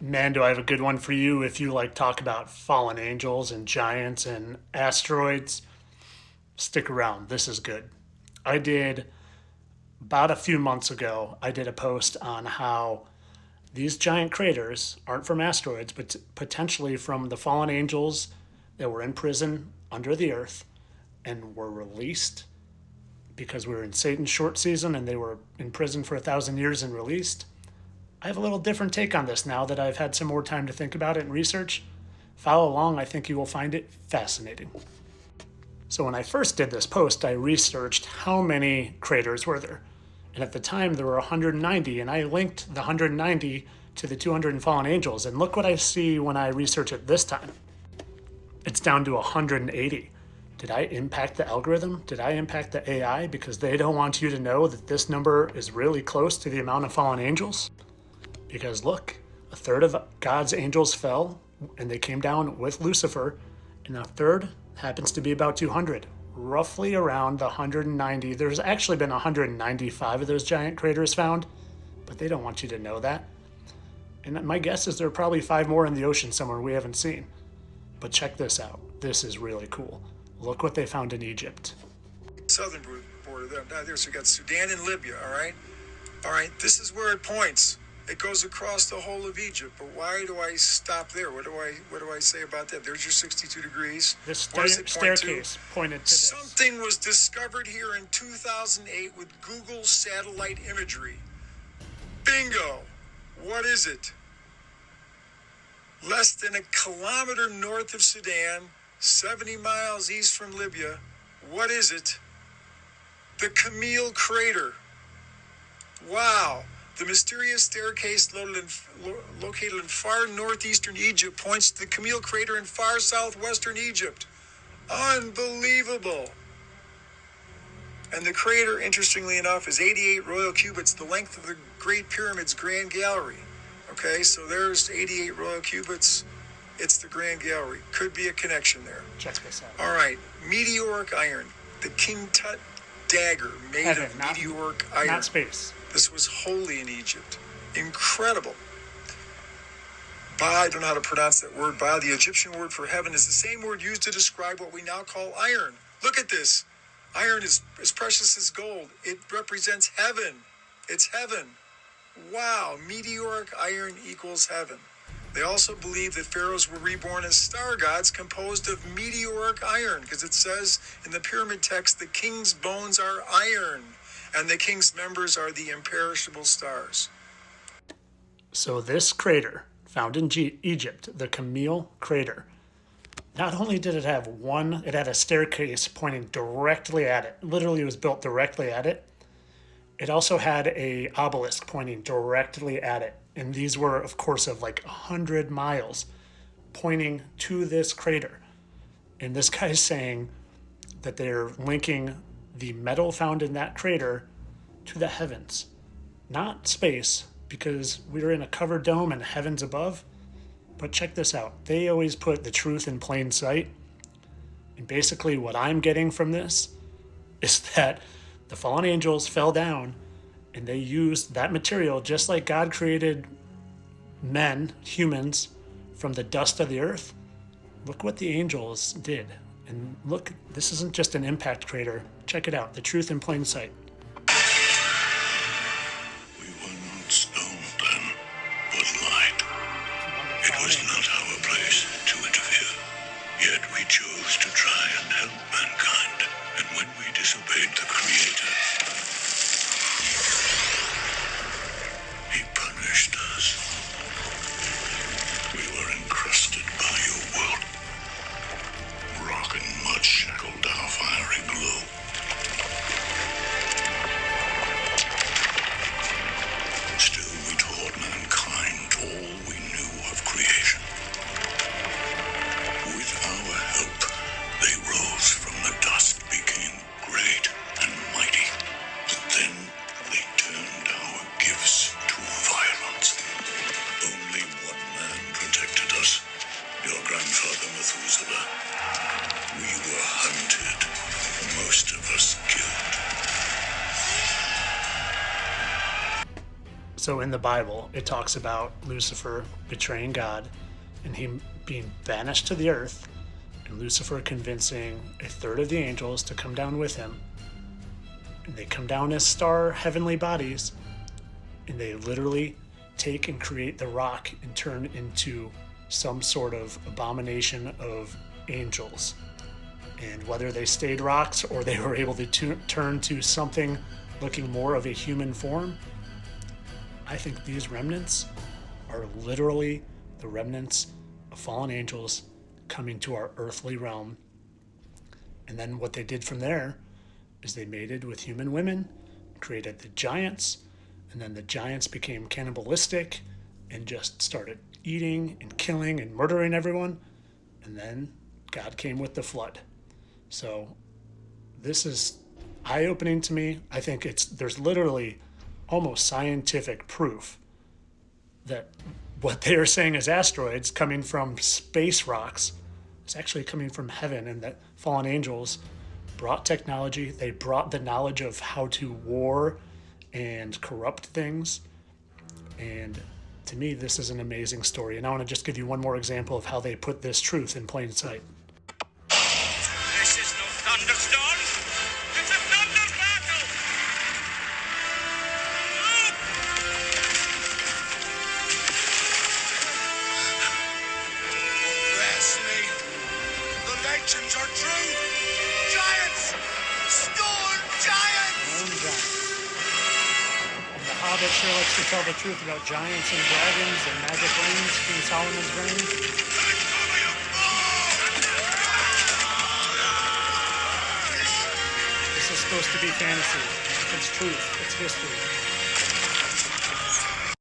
Man, do I have a good one for you if you like talk about fallen angels and giants and asteroids. Stick around, this is good. I did about a few months ago, I did a post on how these giant craters aren't from asteroids, but potentially from the fallen angels that were in prison under the earth and were released because we were in Satan's short season and they were in prison for 1,000 years and released. I have a little different take on this now that I've had some more time to think about it and research. Follow along, I think you will find it fascinating. So when I first did this post, I researched how many craters were there. And at the time, there were 190, and I linked the 190 to the 200 fallen angels. And look what I see when I research it this time. It's down to 180. Did I impact the algorithm? Did I impact the AI because they don't want you to know that this number is really close to the amount of fallen angels? Because look, a third of God's angels fell and they came down with Lucifer, and a third happens to be about 200, roughly around the 190. There's actually been 195 of those giant craters found, but they don't want you to know that. And my guess is there are probably 5 more in the ocean somewhere we haven't seen. But check this out. This is really cool. Look what they found in Egypt. Southern border there. Now there's we got Sudan and Libya, all right? All right, this is where it points. It goes across the whole of Egypt. But why do I stop there? What do I say about that? There's your 62 degrees. This staircase pointed to this. Something was discovered here in 2008 with Google satellite imagery. Bingo. What is it? Less than a kilometer north of Sudan, 70 miles east from Libya. What is it? The Camille Crater. Wow. The mysterious staircase located in far northeastern Egypt points to the Camille Crater in far southwestern Egypt. Unbelievable. And the crater, interestingly enough, is 88 royal cubits, the length of the Great Pyramid's Grand Gallery. Okay, so there's 88 royal cubits. It's the Grand Gallery. Could be a connection there. Check this out. All right, meteoric iron. The King Tut dagger made of meteoric iron. Not space. This was holy in Egypt. Incredible. Ba, I don't know how to pronounce that word. Ba, the Egyptian word for heaven, is the same word used to describe what we now call iron. Look at this. Iron is as precious as gold. It represents heaven. It's heaven. Wow, meteoric iron equals heaven. They also believe that pharaohs were reborn as star gods composed of meteoric iron, because it says in the pyramid text, the king's bones are iron, and the king's members are the imperishable stars. So this crater, found in Egypt, the Camille Crater, not only did it have it had a staircase pointing directly at it. Literally, it was built directly at it. It also had a obelisk pointing directly at it. And these were, of course, of like 100 miles pointing to this crater. And this guy's saying that they're linking the metal found in that crater to the heavens, not space, because we're in a covered dome and heaven's above. But check this out. They always put the truth in plain sight. And basically what I'm getting from this is that the fallen angels fell down and they used that material just like God created men, humans, from the dust of the earth. Look what the angels did. And look, this isn't just an impact crater. Check it out. The truth in plain sight. We were not stone then, but light. It was not our place to interfere. Yet we chose to try and help mankind. And when we disobeyed the Creator, He punished us. We were encrusted by your will. Rock and mud shackled our fiery glow. So in the Bible, it talks about Lucifer betraying God and him being banished to the earth, and Lucifer convincing a third of the angels to come down with him. And they come down as star heavenly bodies, and they literally take and create the rock and turn into some sort of abomination of angels. And whether they stayed rocks or they were able to turn to something looking more of a human form, I think these remnants are literally the remnants of fallen angels coming to our earthly realm. And then what they did from there is they mated with human women, created the giants, and then the giants became cannibalistic and just started eating and killing and murdering everyone. And then God came with the flood. So this is eye-opening to me. I think there's literally almost scientific proof that what they are saying is asteroids coming from space rocks is actually coming from heaven, and that fallen angels brought technology. They brought the knowledge of how to war and corrupt things. And to me, this is an amazing story. And I want to just give you one more example of how they put this truth in plain sight. This is no thunderstorm. It's a thunder battle. Bless me. The legends are true. Giants! Storm giants! Own giants. And the Hobbit sure likes to tell the truth about giants and dragons and magic rings, King Solomon's ring. This is supposed to be fantasy. It's truth. It's history.